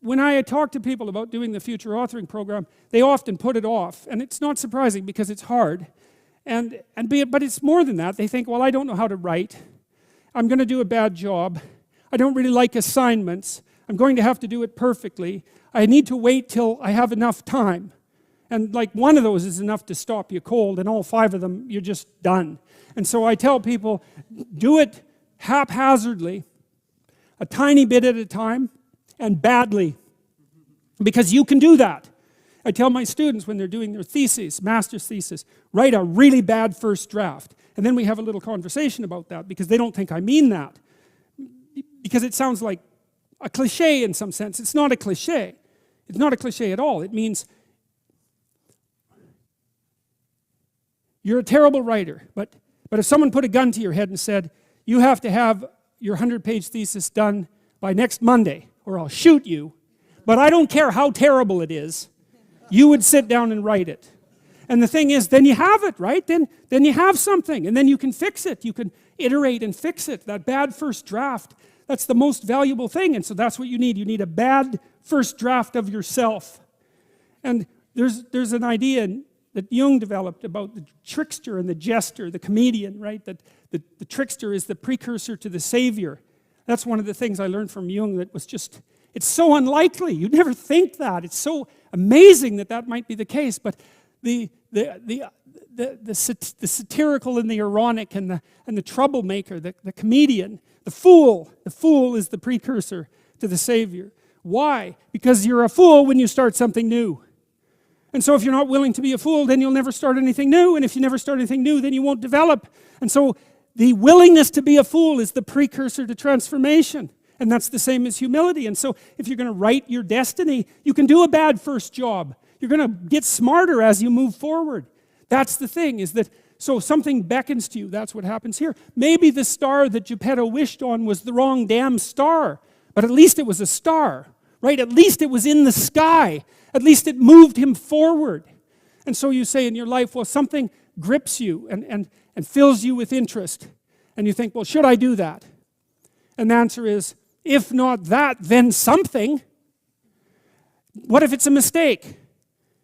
when I talk to people about doing the future authoring program, they often put it off. And it's not surprising because it's hard. But it's more than that. They think, well, I don't know how to write. I'm going to do a bad job. I don't really like assignments. I'm going to have to do it perfectly. I need to wait till I have enough time. And like one of those is enough to stop you cold, and all 5 of them, you're just done. And so I tell people, do it haphazardly, a tiny bit at a time, and badly. Because you can do that. I tell my students when they're doing their thesis, master's thesis, write a really bad first draft. And then we have a little conversation about that, because they don't think I mean that. Because it sounds like a cliche in some sense. It's not a cliche. It's not a cliche at all. It means you're a terrible writer, but if someone put a gun to your head and said, you have to have your 100-page thesis done by next Monday, or I'll shoot you, but I don't care how terrible it is, you would sit down and write it. And the thing is, then you have it, right? Then you have something, and then you can fix it. You can iterate and fix it. That bad first draft, that's the most valuable thing, and so that's what you need. You need a bad first draft of yourself. And there's an idea that Jung developed about the trickster and the jester, the comedian, right? That the trickster is the precursor to the savior. That's one of the things I learned from Jung that was just, it's so unlikely. You'd never think that. It's so amazing that that might be the case. But the satirical and the ironic and the troublemaker, the comedian, the fool is the precursor to the savior. Why? Because you're a fool when you start something new. And so if you're not willing to be a fool, then you'll never start anything new. And if you never start anything new, then you won't develop. And so the willingness to be a fool is the precursor to transformation. And that's the same as humility. And so if you're going to write your destiny, you can do a bad first job. You're going to get smarter as you move forward. That's the thing, is that, so something beckons to you. That's what happens here. Maybe the star that Geppetto wished on was the wrong damn star. But at least it was a star, right? At least it was in the sky. At least it moved him forward. And so you say in your life, well, something grips you and fills you with interest. And you think, well, should I do that? And the answer is, if not that, then something. What if it's a mistake?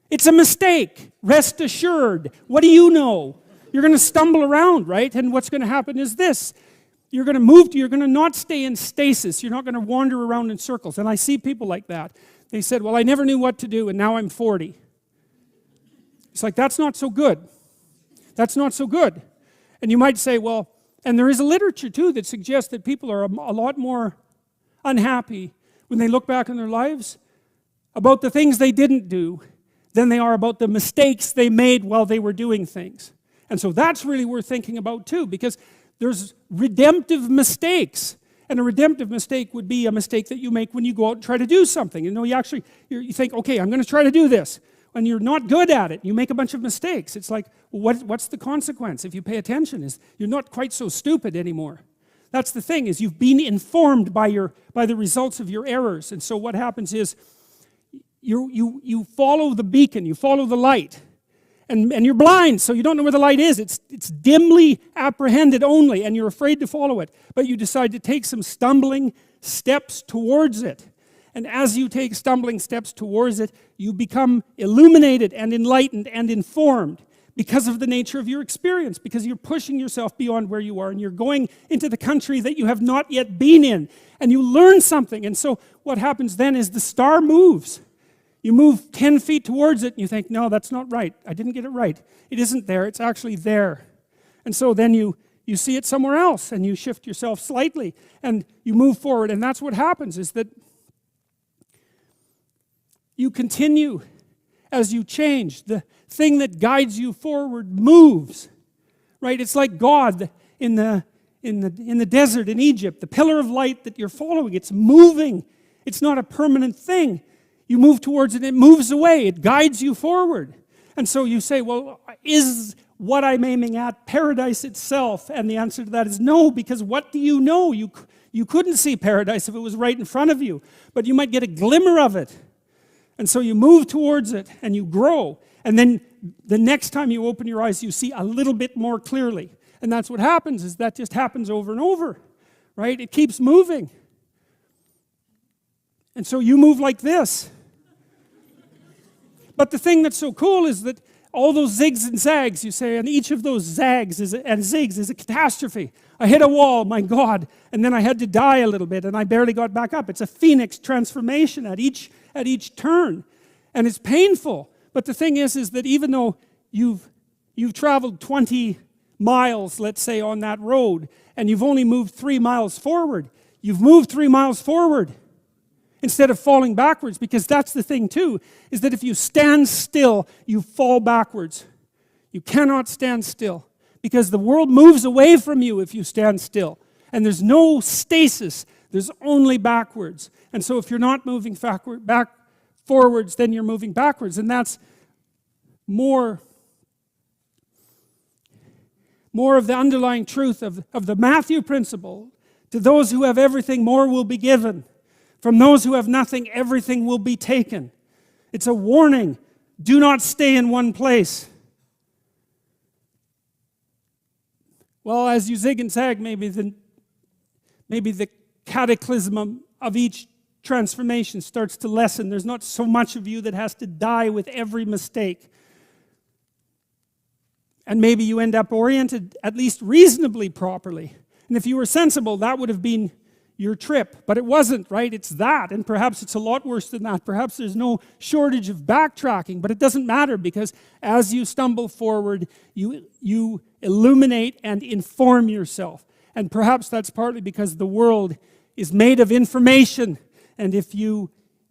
It's a mistake. Rest assured. What do you know? You're going to stumble around, right? And what's going to happen is this. You're going to move, you're going to not stay in stasis. You're not going to wander around in circles. And I see people like that. They said, well, I never knew what to do, and now I'm 40. It's like, that's not so good. That's not so good. And you might say, well, and there is a literature, too, that suggests that people are a lot more unhappy when they look back on their lives about the things they didn't do than they are about the mistakes they made while they were doing things. And so that's really worth thinking about, too, because there's redemptive mistakes. And a redemptive mistake would be a mistake that you make when you go out and try to do something. You know, you think, okay, I'm going to try to do this. When you're not good at it, you make a bunch of mistakes. It's like, well, what's the consequence? If you pay attention, is you're not quite so stupid anymore. That's the thing, is you've been informed by the results of your errors. And so what happens is you follow the beacon, you follow the light. And you're blind, so you don't know where the light is. It's dimly apprehended only, and you're afraid to follow it. But you decide to take some stumbling steps towards it. And as you take stumbling steps towards it, you become illuminated and enlightened and informed because of the nature of your experience, because you're pushing yourself beyond where you are, and you're going into the country that you have not yet been in, and you learn something. And so what happens then is the star moves. You move 10 feet towards it and you think, no, that's not right. I didn't get it right. It isn't there, it's actually there. And so then you see it somewhere else and you shift yourself slightly and you move forward. And that's what happens, is that you continue as you change. The thing that guides you forward moves, right? It's like God in the desert in Egypt, the pillar of light that you're following. It's moving. It's not a permanent thing. You move towards it, it moves away, it guides you forward. And so you say, well, is what I'm aiming at paradise itself? And the answer to that is no, because what do you know? You couldn't see paradise if it was right in front of you, but you might get a glimmer of it. And so you move towards it and you grow. And then the next time you open your eyes, you see a little bit more clearly. And that's what happens, is that just happens over and over, right? It keeps moving. And so you move like this. But the thing that's so cool is that all those zigs and zags, you say, and each of those zags and zigs is a catastrophe. I hit a wall, my God, and then I had to die a little bit, and I barely got back up. It's a phoenix transformation at each turn, and it's painful. But the thing is that even though you've traveled 20 miles, let's say, on that road, and you've only moved 3 miles forward, you've moved 3 miles forward instead of falling backwards, because that's the thing too, is that if you stand still, you fall backwards. You cannot stand still, because the world moves away from you if you stand still. And there's no stasis, there's only backwards. And so if you're not moving forwards, then you're moving backwards. And that's more of the underlying truth of the Matthew principle. To those who have everything, more will be given. From those who have nothing, everything will be taken. It's a warning. Do not stay in one place. Well, as you zig and zag, maybe the cataclysm of each transformation starts to lessen. There's not so much of you that has to die with every mistake. And maybe you end up oriented at least reasonably properly. And if you were sensible, that would have been your trip. But it wasn't, right? It's that. And perhaps it's a lot worse than that. Perhaps there's no shortage of backtracking. But it doesn't matter, because as you stumble forward, you illuminate and inform yourself. And perhaps that's partly because the world is made of information. And if you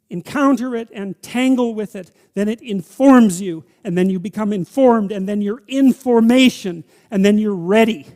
encounter it and tangle with it, then it informs you. And then you become informed. And then you're information. And then you're ready.